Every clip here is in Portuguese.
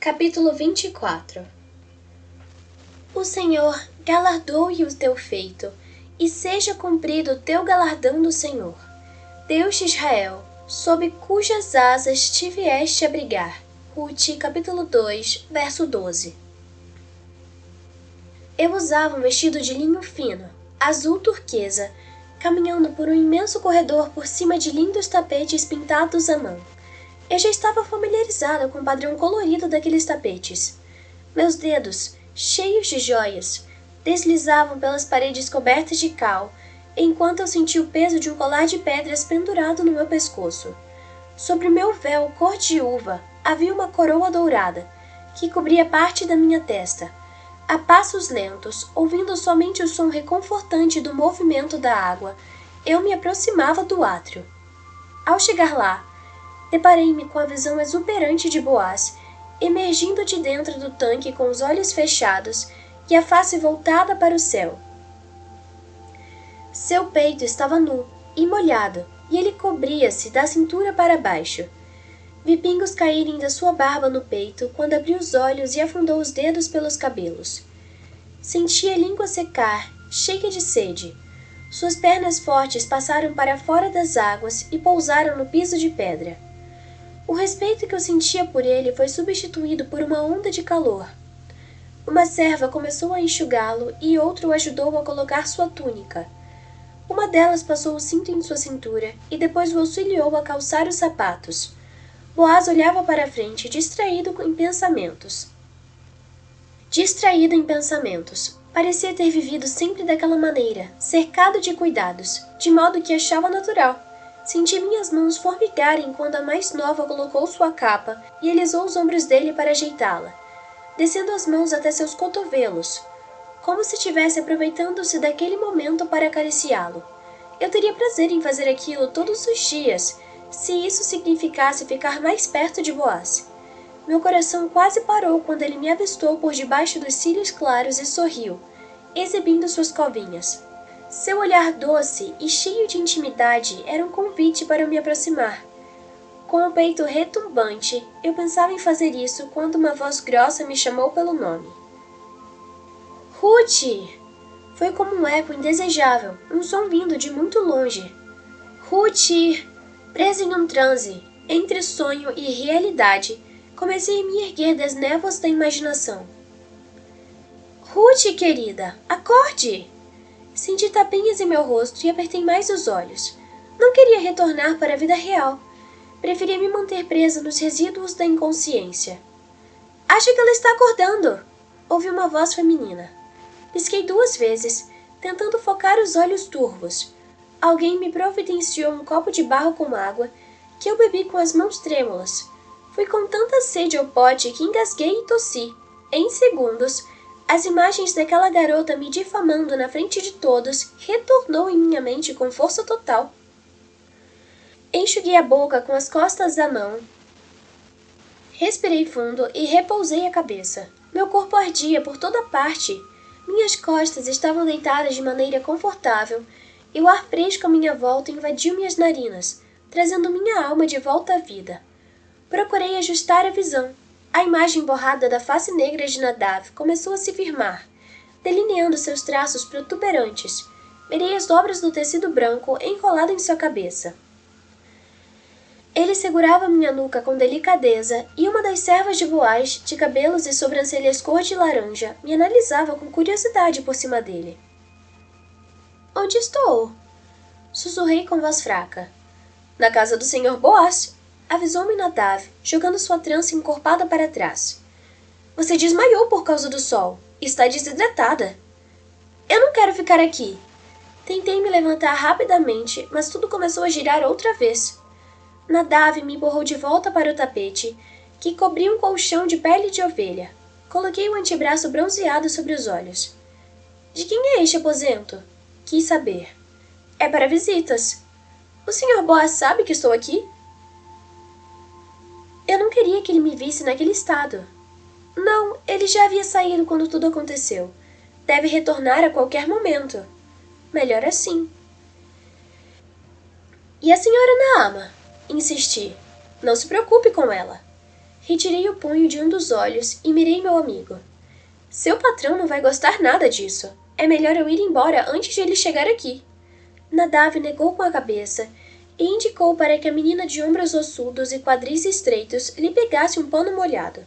Capítulo 24. O Senhor galardoe o teu feito, e seja cumprido o teu galardão do Senhor, Deus de Israel, sob cujas asas te vieste abrigar. Rute, capítulo 2, verso 12. Eu usava um vestido de linho fino, azul turquesa, caminhando por um imenso corredor por cima de lindos tapetes pintados à mão. Eu já estava familiarizada com o padrão colorido daqueles tapetes. Meus dedos, cheios de joias, deslizavam pelas paredes cobertas de cal, enquanto eu sentia o peso de um colar de pedras pendurado no meu pescoço. Sobre o meu véu cor de uva havia uma coroa dourada, que cobria parte da minha testa. A passos lentos, ouvindo somente o som reconfortante do movimento da água, eu me aproximava do átrio. Ao chegar lá, deparei-me com a visão exuberante de Boaz, emergindo de dentro do tanque com os olhos fechados e a face voltada para o céu. Seu peito estava nu e molhado, e ele cobria-se da cintura para baixo. Vi pingos caírem da sua barba no peito quando abriu os olhos e afundou os dedos pelos cabelos. Senti a língua secar, cheia de sede. Suas pernas fortes passaram para fora das águas e pousaram no piso de pedra. O respeito que eu sentia por ele foi substituído por uma onda de calor. Uma serva começou a enxugá-lo e outro o ajudou a colocar sua túnica. Uma delas passou o cinto em sua cintura e depois o auxiliou a calçar os sapatos. Boaz olhava para a frente, distraído em pensamentos. Parecia ter vivido sempre daquela maneira, cercado de cuidados, de modo que achava natural. Senti minhas mãos formigarem quando a mais nova colocou sua capa e alisou os ombros dele para ajeitá-la, descendo as mãos até seus cotovelos, como se estivesse aproveitando-se daquele momento para acariciá-lo. Eu teria prazer em fazer aquilo todos os dias, se isso significasse ficar mais perto de Boaz. Meu coração quase parou quando ele me avistou por debaixo dos cílios claros e sorriu, exibindo suas covinhas. Seu olhar doce e cheio de intimidade era um convite para eu me aproximar. Com o peito retumbante, eu pensava em fazer isso quando uma voz grossa me chamou pelo nome. Ruth! Foi como um eco indesejável, um som vindo de muito longe. Ruth! Presa em um transe, entre sonho e realidade, comecei a me erguer das névoas da imaginação. Ruth, querida, acorde! Senti tapinhas em meu rosto e apertei mais os olhos. Não queria retornar para a vida real. Preferia me manter presa nos resíduos da inconsciência. Acho que ela está acordando! Ouvi uma voz feminina. Pisquei 2 vezes, tentando focar os olhos turvos. Alguém me providenciou um copo de barro com água, que eu bebi com as mãos trêmulas. Fui com tanta sede ao pote que engasguei e tossi. Em segundos, as imagens daquela garota me difamando na frente de todos retornou em minha mente com força total. Enxuguei a boca com as costas da mão. Respirei fundo e repousei a cabeça. Meu corpo ardia por toda parte. Minhas costas estavam deitadas de maneira confortável e o ar fresco à minha volta invadiu minhas narinas, trazendo minha alma de volta à vida. Procurei ajustar a visão. A imagem borrada da face negra de Nadav começou a se firmar, delineando seus traços protuberantes. Mirei as dobras do tecido branco enrolado em sua cabeça. Ele segurava minha nuca com delicadeza e uma das servas de Boaz, de cabelos e sobrancelhas cor de laranja, me analisava com curiosidade por cima dele. Onde estou? Sussurrei com voz fraca. Na casa do Senhor Boaz, avisou-me Nadav, jogando sua trança encorpada para trás. Você desmaiou por causa do sol. Está desidratada. Eu não quero ficar aqui. Tentei me levantar rapidamente, mas tudo começou a girar outra vez. Nadav me empurrou de volta para o tapete, que cobria um colchão de pele de ovelha. Coloquei o antebraço bronzeado sobre os olhos. De quem é este aposento? Quis saber. É para visitas. O Sr. Boaz sabe que estou aqui? Eu não queria que ele me visse naquele estado. Não, ele já havia saído quando tudo aconteceu. Deve retornar a qualquer momento. Melhor assim. E a senhora Naama? Insisti. Não se preocupe com ela. Retirei o punho de um dos olhos e mirei meu amigo. Seu patrão não vai gostar nada disso. É melhor eu ir embora antes de ele chegar aqui. Nadav negou com a cabeça e indicou para que a menina de ombros ossudos e quadris estreitos lhe pegasse um pano molhado.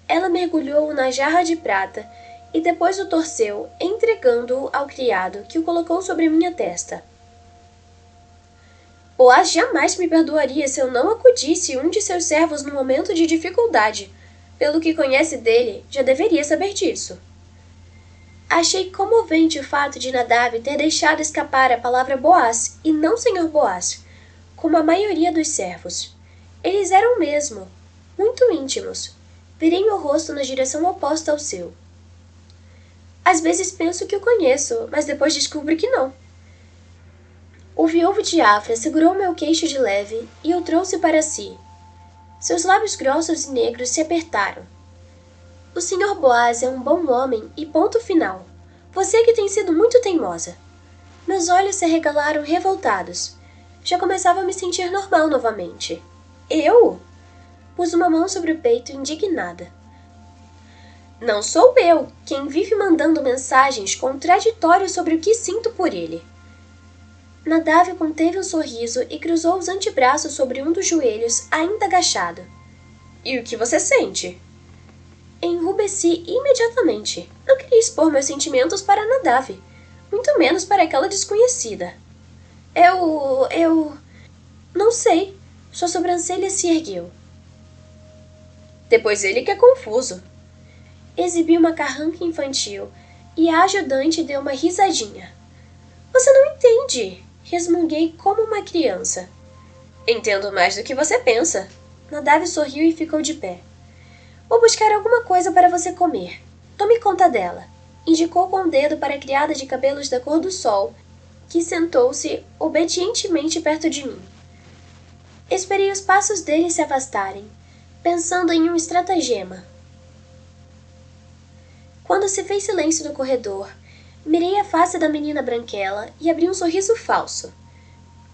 Ela mergulhou-o na jarra de prata e depois o torceu, entregando-o ao criado, que o colocou sobre minha testa. Boaz jamais me perdoaria se eu não acudisse um de seus servos no momento de dificuldade. Pelo que conhece dele, já deveria saber disso. Achei comovente o fato de Nadav ter deixado escapar a palavra Boaz e não Senhor Boaz, como a maioria dos servos. Eles eram mesmo, muito íntimos. Virei meu rosto na direção oposta ao seu. Às vezes penso que o conheço, mas depois descubro que não. O viúvo de Afra segurou meu queixo de leve e o trouxe para si. Seus lábios grossos e negros se apertaram. O Sr. Boaz é um bom homem e ponto final. Você que tem sido muito teimosa. Meus olhos se arregalaram revoltados. Já começava a me sentir normal novamente. Eu? Pus uma mão sobre o peito indignada. Não sou eu quem vive mandando mensagens contraditórias sobre o que sinto por ele. Nadav conteve um sorriso e cruzou os antebraços sobre um dos joelhos, ainda agachado. E o que você sente? Enrubesci imediatamente. Não queria expor meus sentimentos para Nadav, muito menos para aquela desconhecida. Eu... Não sei. Sua sobrancelha se ergueu. Depois ele que é confuso. Exibi uma carranca infantil e a ajudante deu uma risadinha. Você não entende, resmunguei como uma criança. Entendo mais do que você pensa. Nadav sorriu e ficou de pé. Vou buscar alguma coisa para você comer. Tome conta dela. Indicou com o dedo para a criada de cabelos da cor do sol, que sentou-se obedientemente perto de mim. Esperei os passos dele se afastarem, pensando em um estratagema. Quando se fez silêncio no corredor, mirei a face da menina branquela e abri um sorriso falso.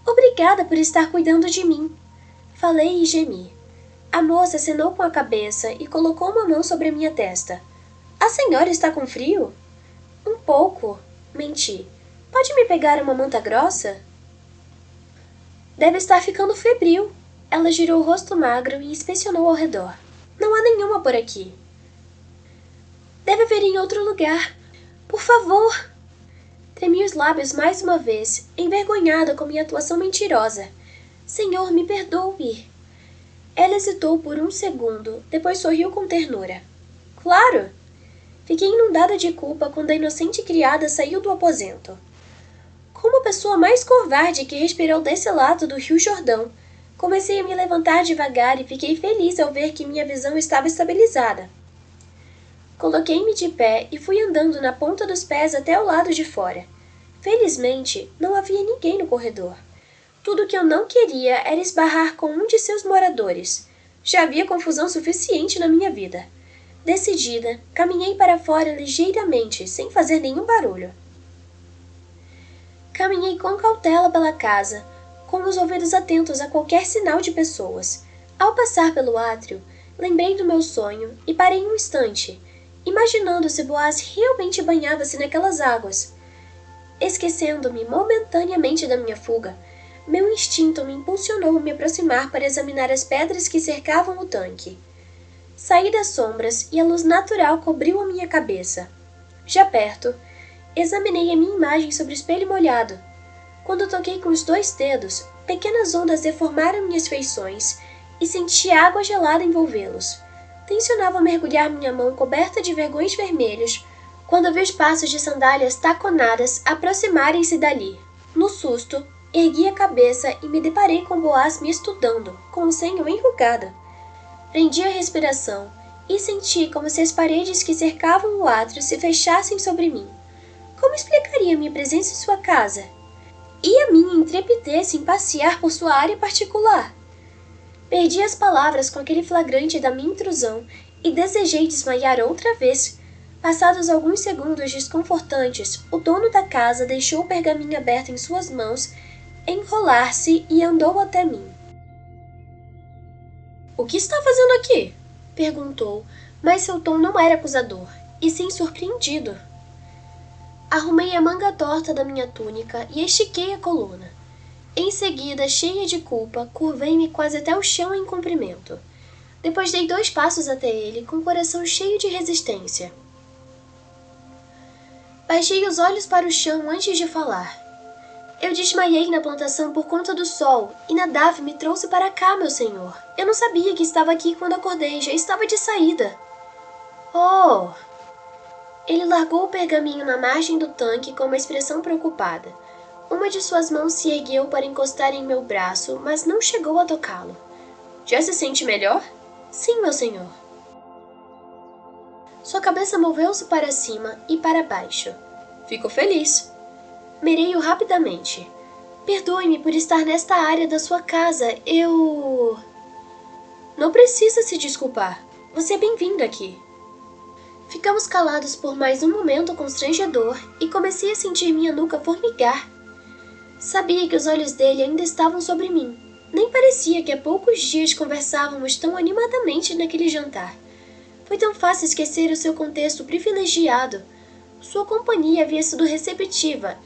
Obrigada por estar cuidando de mim. Falei e gemi. A moça acenou com a cabeça e colocou uma mão sobre a minha testa. A senhora está com frio? Um pouco, menti. Pode me pegar uma manta grossa? Deve estar ficando febril. Ela girou o rosto magro e inspecionou ao redor. Não há nenhuma por aqui. Deve haver em outro lugar. Por favor! Tremi os lábios mais uma vez, envergonhada com minha atuação mentirosa. Senhor, me perdoe. Ela hesitou por um segundo, depois sorriu com ternura. Claro! Fiquei inundada de culpa quando a inocente criada saiu do aposento. Como a pessoa mais covarde que respirou desse lado do Rio Jordão, comecei a me levantar devagar e fiquei feliz ao ver que minha visão estava estabilizada. Coloquei-me de pé e fui andando na ponta dos pés até o lado de fora. Felizmente, não havia ninguém no corredor. Tudo o que eu não queria era esbarrar com um de seus moradores. Já havia confusão suficiente na minha vida. Decidida, caminhei para fora ligeiramente, sem fazer nenhum barulho. Caminhei com cautela pela casa, com os ouvidos atentos a qualquer sinal de pessoas. Ao passar pelo átrio, lembrei do meu sonho e parei um instante, imaginando se Boaz realmente banhava-se naquelas águas. Esquecendo-me momentaneamente da minha fuga, meu instinto me impulsionou a me aproximar para examinar as pedras que cercavam o tanque. Saí das sombras e a luz natural cobriu a minha cabeça. Já perto, examinei a minha imagem sobre o espelho molhado. Quando toquei com os 2 dedos, pequenas ondas deformaram minhas feições e senti água gelada envolvê-los. Tencionava mergulhar minha mão coberta de vergões vermelhos quando vi os passos de sandálias taconadas aproximarem-se dali. No susto, ergui a cabeça e me deparei com Boaz me estudando, com o senho enrugado. Prendi a respiração e senti como se as paredes que cercavam o átrio se fechassem sobre mim. Como explicaria minha presença em sua casa? E a minha intrepidez em passear por sua área particular? Perdi as palavras com aquele flagrante da minha intrusão e desejei desmaiar outra vez. Passados alguns segundos desconfortantes, o dono da casa deixou o pergaminho aberto em suas mãos, enrolar-se e andou até mim. O que está fazendo aqui? Perguntou, mas seu tom não era acusador, e sim surpreendido. Arrumei a manga torta da minha túnica e estiquei a coluna. Em seguida, cheia de culpa, curvei-me quase até o chão em comprimento. Depois dei 2 passos até ele, com o coração cheio de resistência. Baixei os olhos para o chão antes de falar. Eu desmaiei na plantação por conta do sol, e Nadav me trouxe para cá, meu senhor. Eu não sabia que estava aqui quando acordei, já estava de saída. Oh! Ele largou o pergaminho na margem do tanque com uma expressão preocupada. Uma de suas mãos se ergueu para encostar em meu braço, mas não chegou a tocá-lo. Já se sente melhor? Sim, meu senhor. Sua cabeça moveu-se para cima e para baixo. Fico feliz. Mirei-o rapidamente. Perdoe-me por estar nesta área da sua casa. Não precisa se desculpar. Você é bem-vindo aqui. Ficamos calados por mais um momento constrangedor e comecei a sentir minha nuca formigar. Sabia que os olhos dele ainda estavam sobre mim. Nem parecia que há poucos dias conversávamos tão animadamente naquele jantar. Foi tão fácil esquecer o seu contexto privilegiado. Sua companhia havia sido receptiva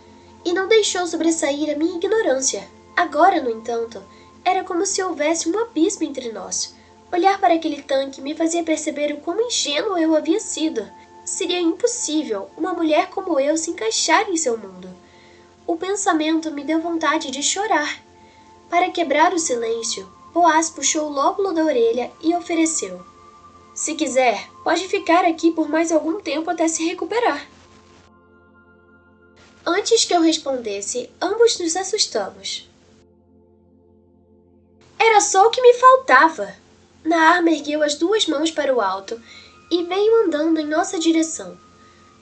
e não deixou sobressair a minha ignorância. Agora, no entanto, era como se houvesse um abismo entre nós. Olhar para aquele tanque me fazia perceber o quão ingênuo eu havia sido. Seria impossível uma mulher como eu se encaixar em seu mundo. O pensamento me deu vontade de chorar. Para quebrar o silêncio, Boaz puxou o lóbulo da orelha e ofereceu. Se quiser, pode ficar aqui por mais algum tempo até se recuperar. Antes que eu respondesse, ambos nos assustamos. Era só o que me faltava. Naama ergueu as 2 mãos para o alto e veio andando em nossa direção.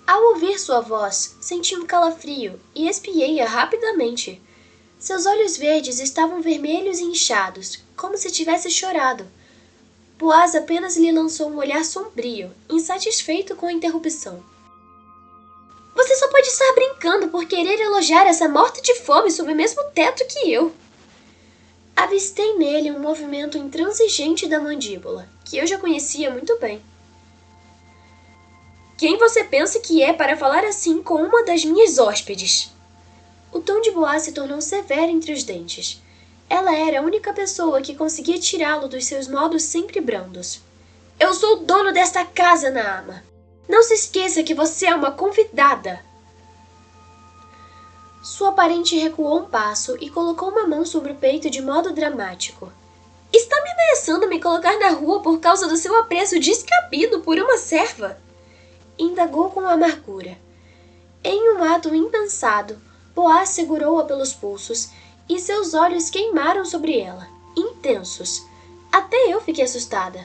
Ao ouvir sua voz, senti um calafrio e espiei-a rapidamente. Seus olhos verdes estavam vermelhos e inchados, como se tivesse chorado. Boaz apenas lhe lançou um olhar sombrio, insatisfeito com a interrupção. Você só pode estar brincando por querer elogiar essa morta de fome sob o mesmo teto que eu. Avistei nele um movimento intransigente da mandíbula, que eu já conhecia muito bem. Quem você pensa que é para falar assim com uma das minhas hóspedes? O tom de Boaz se tornou severo entre os dentes. Ela era a única pessoa que conseguia tirá-lo dos seus modos sempre brandos. Eu sou o dono desta casa, Naama. Não se esqueça que você é uma convidada. Sua parente recuou um passo e colocou uma mão sobre o peito de modo dramático. Está me ameaçando me colocar na rua por causa do seu apreço descabido por uma serva? Indagou com amargura. Em um ato impensado, Boaz segurou-a pelos pulsos e seus olhos queimaram sobre ela, intensos. Até eu fiquei assustada.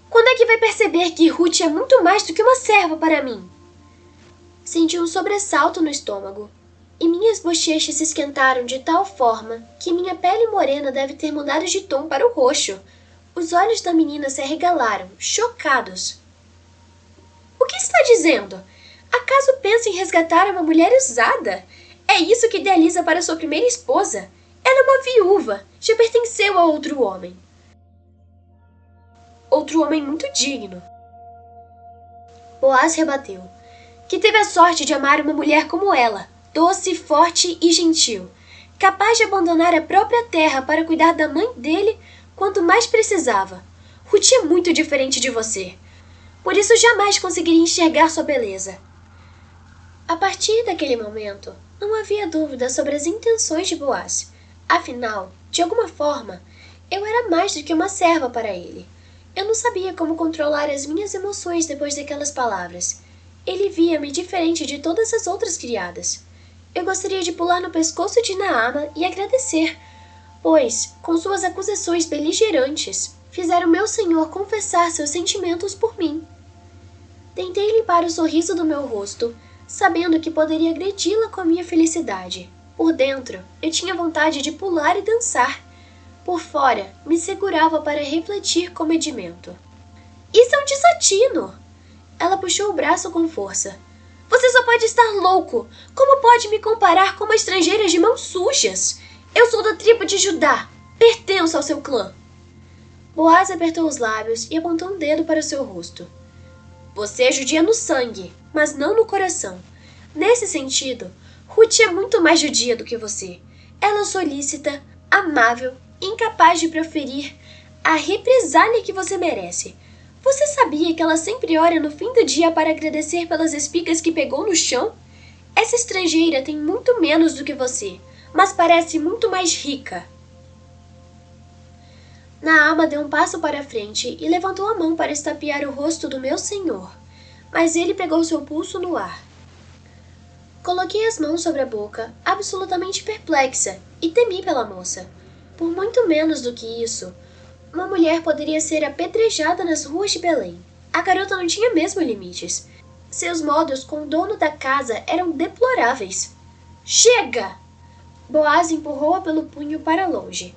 Quando é que vai perceber que Ruth é muito mais do que uma serva para mim? Senti um sobressalto no estômago, e minhas bochechas se esquentaram de tal forma que minha pele morena deve ter mudado de tom para o roxo. Os olhos da menina se arregalaram, chocados. O que está dizendo? Acaso pensa em resgatar uma mulher usada? É isso que idealiza para sua primeira esposa? Ela é uma viúva, já pertenceu a outro homem. Outro homem muito digno. Boaz rebateu. Que teve a sorte de amar uma mulher como ela, doce, forte e gentil, capaz de abandonar a própria terra para cuidar da mãe dele quanto mais precisava. Ruth é muito diferente de você. Por isso jamais conseguiria enxergar sua beleza. A partir daquele momento, não havia dúvida sobre as intenções de Boaz. Afinal, de alguma forma, eu era mais do que uma serva para ele. Eu não sabia como controlar as minhas emoções depois daquelas palavras. Ele via-me diferente de todas as outras criadas. Eu gostaria de pular no pescoço de Naama e agradecer, pois, com suas acusações beligerantes, fizeram meu senhor confessar seus sentimentos por mim. Tentei limpar o sorriso do meu rosto, sabendo que poderia agredi-la com a minha felicidade. Por dentro, eu tinha vontade de pular e dançar. Por fora, me segurava para refletir comedimento. Isso é um desatino! Ela puxou o braço com força. Você só pode estar louco! Como pode me comparar com uma estrangeira de mãos sujas? Eu sou da tribo de Judá. Pertenço ao seu clã. Boaz apertou os lábios e apontou um dedo para o seu rosto. Você é judia no sangue, mas não no coração. Nesse sentido, Ruth é muito mais judia do que você. Ela é solícita, amável, incapaz de proferir a represália que você merece. Você sabia que ela sempre ora no fim do dia para agradecer pelas espigas que pegou no chão? Essa estrangeira tem muito menos do que você, mas parece muito mais rica. Naama deu um passo para a frente e levantou a mão para estapear o rosto do meu senhor, mas ele pegou seu pulso no ar. Coloquei as mãos sobre a boca, absolutamente perplexa, e temi pela moça. Por muito menos do que isso, uma mulher poderia ser apedrejada nas ruas de Belém. A garota não tinha mesmo limites. Seus modos com o dono da casa eram deploráveis. Chega! Boaz empurrou-a pelo punho para longe.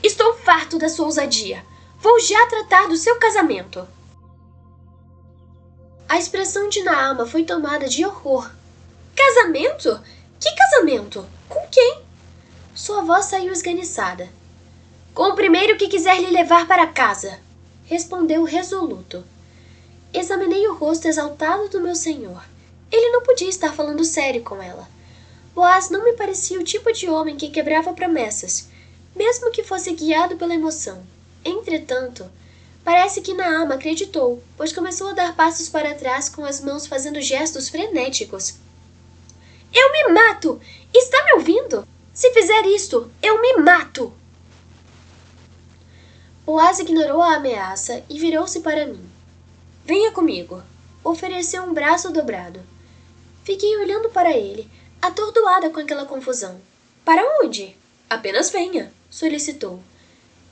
Estou farto da sua ousadia. Vou já tratar do seu casamento. A expressão de Naama foi tomada de horror. Casamento? Que casamento? Com quem? Sua voz saiu esganiçada. Com o primeiro que quiser lhe levar para casa, respondeu resoluto. Examinei o rosto exaltado do meu senhor. Ele não podia estar falando sério com ela. Boaz não me parecia o tipo de homem que quebrava promessas, mesmo que fosse guiado pela emoção. Entretanto, parece que Naama acreditou, pois começou a dar passos para trás com as mãos fazendo gestos frenéticos. Eu me mato! Está me ouvindo? Se fizer isto, eu me mato! Boaz ignorou a ameaça e virou-se para mim. Venha comigo. Ofereceu um braço dobrado. Fiquei olhando para ele, atordoada com aquela confusão. Para onde? Apenas venha, solicitou.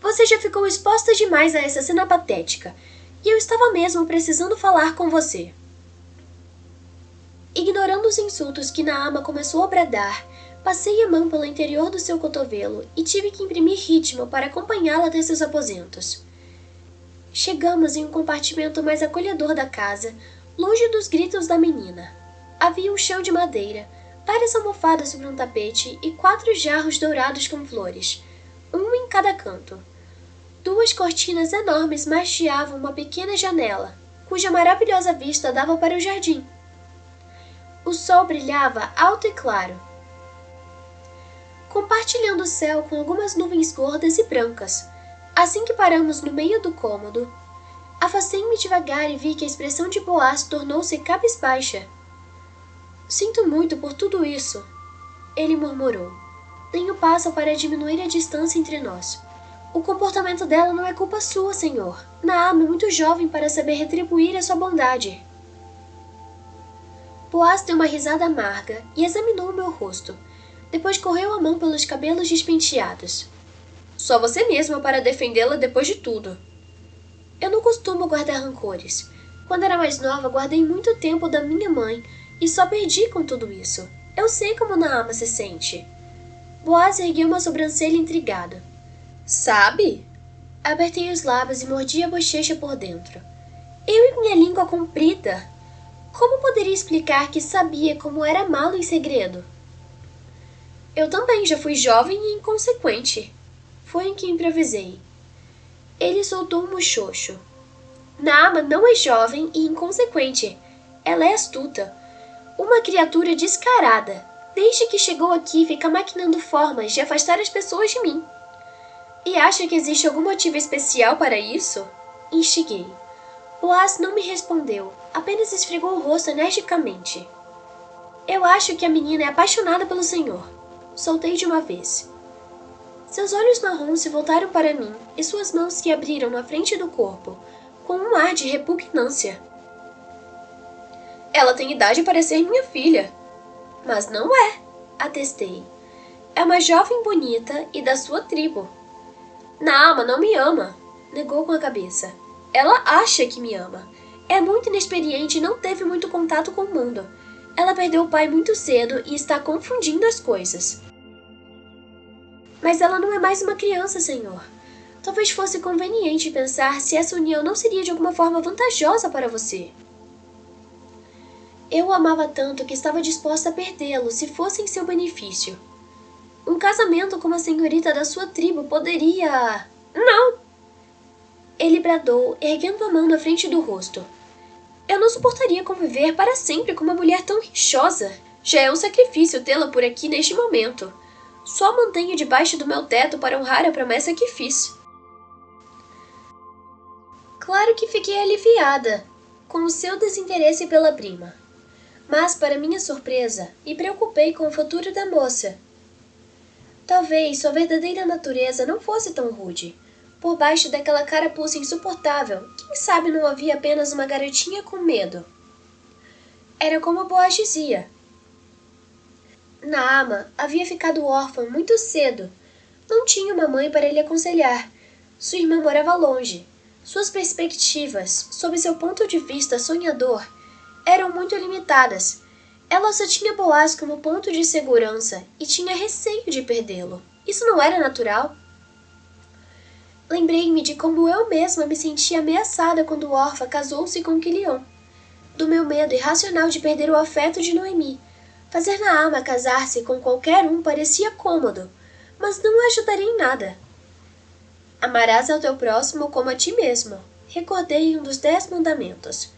Você já ficou exposta demais a essa cena patética, e eu estava mesmo precisando falar com você. Ignorando os insultos que Naama começou a bradar, passei a mão pelo interior do seu cotovelo e tive que imprimir ritmo para acompanhá-la até seus aposentos. Chegamos em um compartimento mais acolhedor da casa, longe dos gritos da menina. Havia um chão de madeira, várias almofadas sobre um tapete e 4 jarros dourados com flores, um em cada canto. 2 cortinas enormes margeavam uma pequena janela, cuja maravilhosa vista dava para o jardim. O sol brilhava alto e claro, compartilhando o céu com algumas nuvens gordas e brancas. Assim que paramos no meio do cômodo, afastei-me devagar e vi que a expressão de Boaz tornou-se cabisbaixa. Sinto muito por tudo isso, ele murmurou. Dei um passo para diminuir a distância entre nós. O comportamento dela não é culpa sua, senhor. Naama é muito jovem para saber retribuir a sua bondade. Boaz deu uma risada amarga e examinou o meu rosto. Depois correu a mão pelos cabelos despenteados. Só você mesma para defendê-la depois de tudo. Eu não costumo guardar rancores. Quando era mais nova, guardei muito tempo da minha mãe e só perdi com tudo isso. Eu sei como Naama se sente. Boaz ergueu uma sobrancelha intrigado. Sabe? Apertei os lábios e mordi a bochecha por dentro. Eu e minha língua comprida. Como poderia explicar que sabia como era amá-lo em segredo? Eu também já fui jovem e inconsequente. Foi em que improvisei. Ele soltou um muxoxo. Naama não é jovem e inconsequente. Ela é astuta. Uma criatura descarada. Desde que chegou aqui, fica maquinando formas de afastar as pessoas de mim. E acha que existe algum motivo especial para isso? Instiguei. Boaz não me respondeu, apenas esfregou o rosto energicamente. Eu acho que a menina é apaixonada pelo senhor. Soltei de uma vez. Seus olhos marrons se voltaram para mim e suas mãos se abriram na frente do corpo, com um ar de repugnância. Ela tem idade para ser minha filha. Mas não é, atestei. É uma jovem bonita e da sua tribo. Naama não me ama, negou com a cabeça. Ela acha que me ama. É muito inexperiente e não teve muito contato com o mundo. Ela perdeu o pai muito cedo e está confundindo as coisas. Mas ela não é mais uma criança, senhor. Talvez fosse conveniente pensar se essa união não seria de alguma forma vantajosa para você. Eu o amava tanto que estava disposta a perdê-lo se fosse em seu benefício. Um casamento com uma senhorita da sua tribo poderia... Não! Ele bradou, erguendo a mão na frente do rosto. Eu não suportaria conviver para sempre com uma mulher tão rixosa. Já é um sacrifício tê-la por aqui neste momento. Só a mantenho debaixo do meu teto para honrar a promessa que fiz. Claro que fiquei aliviada com o seu desinteresse pela prima. Mas, para minha surpresa, me preocupei com o futuro da moça. Talvez sua verdadeira natureza não fosse tão rude. Por baixo daquela carapuça insuportável, quem sabe não havia apenas uma garotinha com medo. Era como Boaz dizia. Naama havia ficado órfã muito cedo. Não tinha uma mãe para lhe aconselhar. Sua irmã morava longe. Suas perspectivas, sob seu ponto de vista sonhador, eram muito limitadas. Ela só tinha Boaz como ponto de segurança e tinha receio de perdê-lo. Isso não era natural? Lembrei-me de como eu mesma me sentia ameaçada quando Orfa casou-se com Quilion. Do meu medo irracional de perder o afeto de Noemi. Fazer Naama casar-se com qualquer um parecia cômodo, mas não a ajudaria em nada. Amarás ao teu próximo como a ti mesmo. Recordei um dos 10 mandamentos.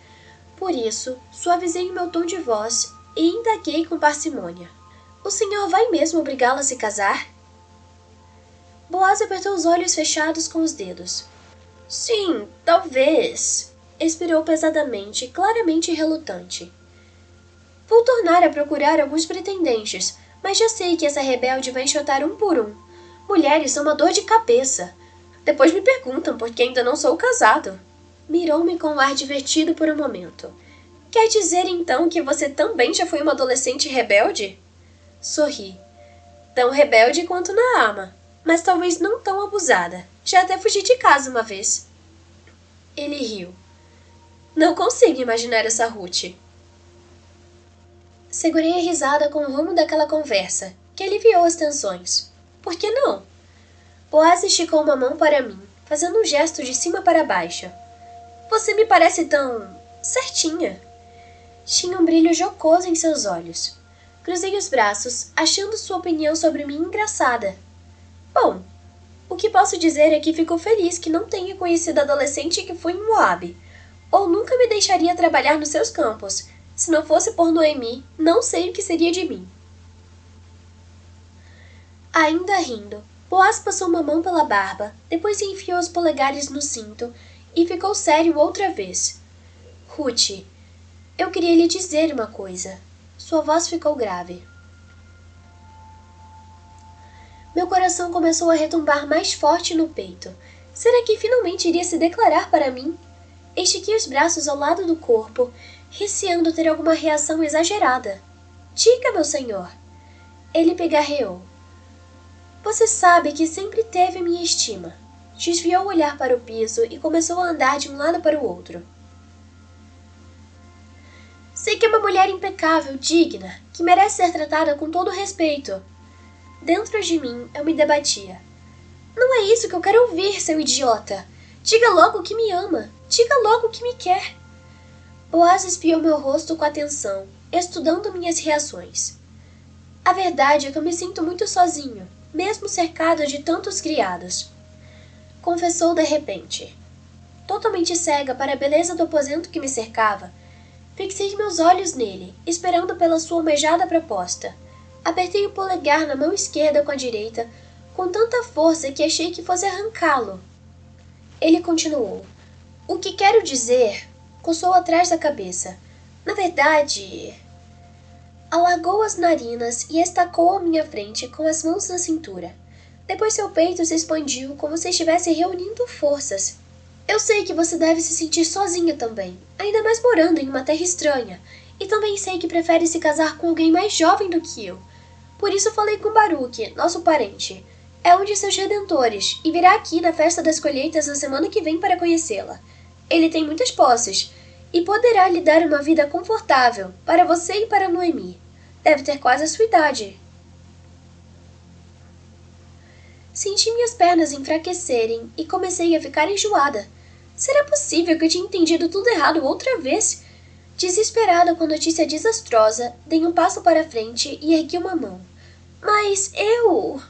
Por isso, suavizei o meu tom de voz e indaguei com parcimônia. O senhor vai mesmo obrigá-la a se casar? Boaz apertou os olhos fechados com os dedos. Sim, talvez, expirou pesadamente, claramente relutante. Vou tornar a procurar alguns pretendentes, mas já sei que essa rebelde vai enxotar um por um. Mulheres são uma dor de cabeça. Depois me perguntam por que ainda não sou casado. Mirou-me com um ar divertido por um momento. Quer dizer então que você também já foi uma adolescente rebelde? Sorri. Tão rebelde quanto Naama, mas talvez não tão abusada. Já até fugi de casa uma vez. Ele riu. Não consigo imaginar essa Ruth. Segurei a risada com o rumo daquela conversa, que aliviou as tensões. Por que não? Boaz esticou uma mão para mim, fazendo um gesto de cima para baixo. Você me parece tão... certinha. Tinha um brilho jocoso em seus olhos. Cruzei os braços, achando sua opinião sobre mim engraçada. Bom, o que posso dizer é que fico feliz que não tenha conhecido a adolescente que fui em Moabe, ou nunca me deixaria trabalhar nos seus campos. Se não fosse por Noemi, não sei o que seria de mim. Ainda rindo, Boaz passou uma mão pela barba, depois enfiou os polegares no cinto e ficou sério outra vez. Ruth, eu queria lhe dizer uma coisa. Sua voz ficou grave. Meu coração começou a retumbar mais forte no peito. Será que finalmente iria se declarar para mim? Estiquei os braços ao lado do corpo, receando ter alguma reação exagerada. Diga, meu senhor. Ele pigarreou. Você sabe que sempre teve minha estima. Desviou o olhar para o piso e começou a andar de um lado para o outro. Sei que é uma mulher impecável, digna, que merece ser tratada com todo respeito. Dentro de mim, eu me debatia. Não é isso que eu quero ouvir, seu idiota. Diga logo que me ama. Diga logo que me quer. Boaz espiou meu rosto com atenção, estudando minhas reações. A verdade é que eu me sinto muito sozinho, mesmo cercado de tantos criados. Confessou de repente. Totalmente cega para a beleza do aposento que me cercava, fixei meus olhos nele, esperando pela sua almejada proposta. Apertei o polegar na mão esquerda com a direita, com tanta força que achei que fosse arrancá-lo. Ele continuou. O que quero dizer... Coçou atrás da cabeça. Na verdade... Alargou as narinas e estacou à minha frente com as mãos na cintura. Depois seu peito se expandiu como se estivesse reunindo forças. Eu sei que você deve se sentir sozinha também, ainda mais morando em uma terra estranha. E também sei que prefere se casar com alguém mais jovem do que eu. Por isso falei com Baruque, nosso parente. É um de seus redentores e virá aqui na festa das colheitas na semana que vem para conhecê-la. Ele tem muitas posses e poderá lhe dar uma vida confortável para você e para Noemi. Deve ter quase a sua idade. Senti minhas pernas enfraquecerem e comecei a ficar enjoada. Será possível que eu tinha entendido tudo errado outra vez? Desesperada com a notícia desastrosa, dei um passo para frente e ergui uma mão. Mas eu...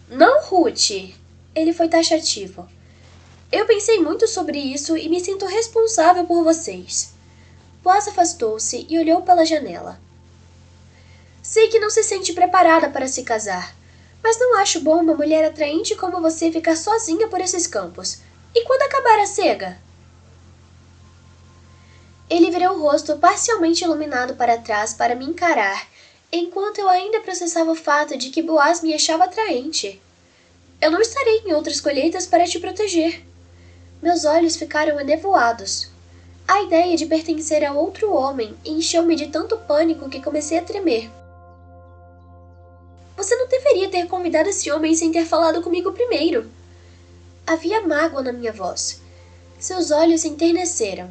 Não, Ruth! Ele foi taxativo. Eu pensei muito sobre isso e me sinto responsável por vocês. Boaz afastou-se e olhou pela janela. Sei que não se sente preparada para se casar, mas não acho bom uma mulher atraente como você ficar sozinha por esses campos. E quando acabar a cega? Ele virou o rosto parcialmente iluminado para trás para me encarar, enquanto eu ainda processava o fato de que Boaz me achava atraente. Eu não estarei em outras colheitas para te proteger. Meus olhos ficaram enevoados. A ideia de pertencer a outro homem encheu-me de tanto pânico que comecei a tremer. Você não deveria ter convidado esse homem sem ter falado comigo primeiro. Havia mágoa na minha voz. Seus olhos se enterneceram.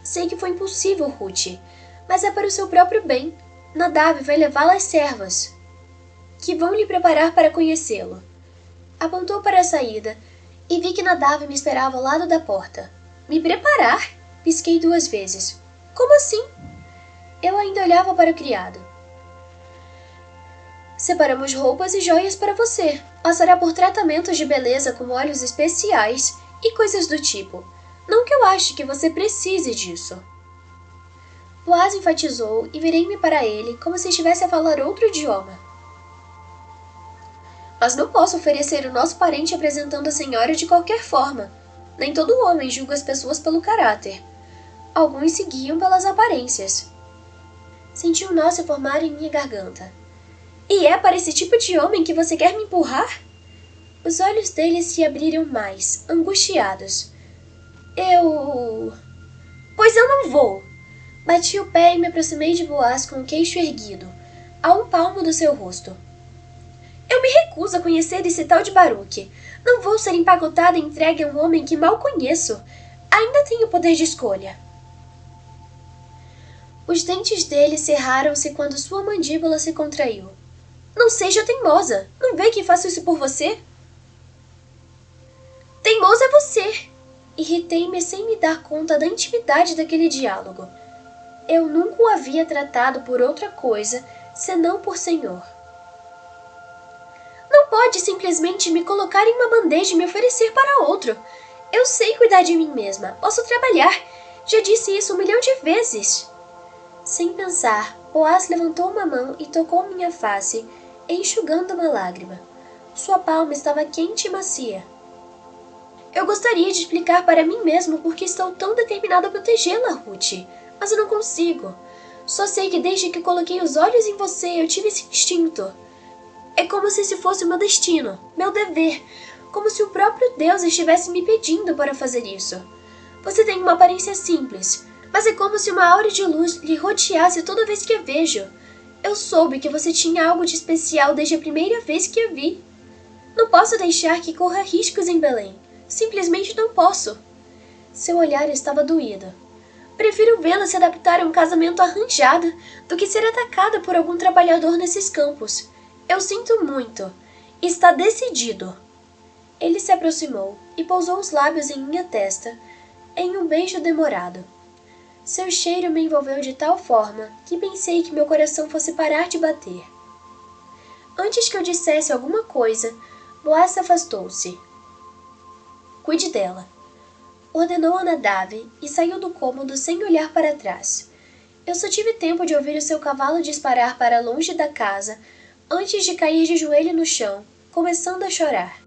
Sei que foi impossível, Ruth, mas é para o seu próprio bem. Nadav vai levá-la às servas, que vão lhe preparar para conhecê-lo. Apontou para a saída e vi que Nadav me esperava ao lado da porta. Me preparar? Pisquei 2 vezes. Como assim? Eu ainda olhava para o criado. Separamos roupas e joias para você. Passará por tratamentos de beleza com óleos especiais e coisas do tipo. Não que eu ache que você precise disso. Boaz enfatizou e virei-me para ele como se estivesse a falar outro idioma. Mas não posso oferecer o nosso parente apresentando a senhora de qualquer forma. Nem todo homem julga as pessoas pelo caráter. Alguns se guiam pelas aparências. Senti um nó se formar em minha garganta. E é para esse tipo de homem que você quer me empurrar? Os olhos dele se abriram mais, angustiados. Pois eu não vou! Bati o pé e me aproximei de Boaz com o queixo erguido, a 1 palmo do seu rosto. Eu me recuso a conhecer esse tal de Baruque. Não vou ser empacotada e entregue a um homem que mal conheço. Ainda tenho poder de escolha. Os dentes dele cerraram-se quando sua mandíbula se contraiu. Não seja teimosa. Não vê que faço isso por você? Teimosa é você! Irritei-me sem me dar conta da intimidade daquele diálogo. Eu nunca o havia tratado por outra coisa, senão por senhor. Não pode simplesmente me colocar em uma bandeja e me oferecer para outro. Eu sei cuidar de mim mesma, posso trabalhar. Já disse isso 1 milhão de vezes. Sem pensar, Boaz levantou uma mão e tocou minha face, enxugando uma lágrima. Sua palma estava quente e macia. Eu gostaria de explicar para mim mesmo por que estou tão determinada a protegê-la, Ruth, mas eu não consigo. Só sei que desde que coloquei os olhos em você, eu tive esse instinto. É como se esse fosse o meu destino, meu dever, como se o próprio Deus estivesse me pedindo para fazer isso. Você tem uma aparência simples, mas é como se uma aura de luz lhe rodeasse toda vez que a vejo. Eu soube que você tinha algo de especial desde a primeira vez que a vi. Não posso deixar que corra riscos em Belém. Simplesmente não posso. Seu olhar estava doído. Prefiro vê-la se adaptar a um casamento arranjado do que ser atacada por algum trabalhador nesses campos. Eu sinto muito. Está decidido. Ele se aproximou e pousou os lábios em minha testa, em um beijo demorado. Seu cheiro me envolveu de tal forma que pensei que meu coração fosse parar de bater. Antes que eu dissesse alguma coisa, Boaz afastou-se. Cuide dela, ordenou a Nadav e saiu do cômodo sem olhar para trás. Eu só tive tempo de ouvir o seu cavalo disparar para longe da casa antes de cair de joelho no chão, começando a chorar.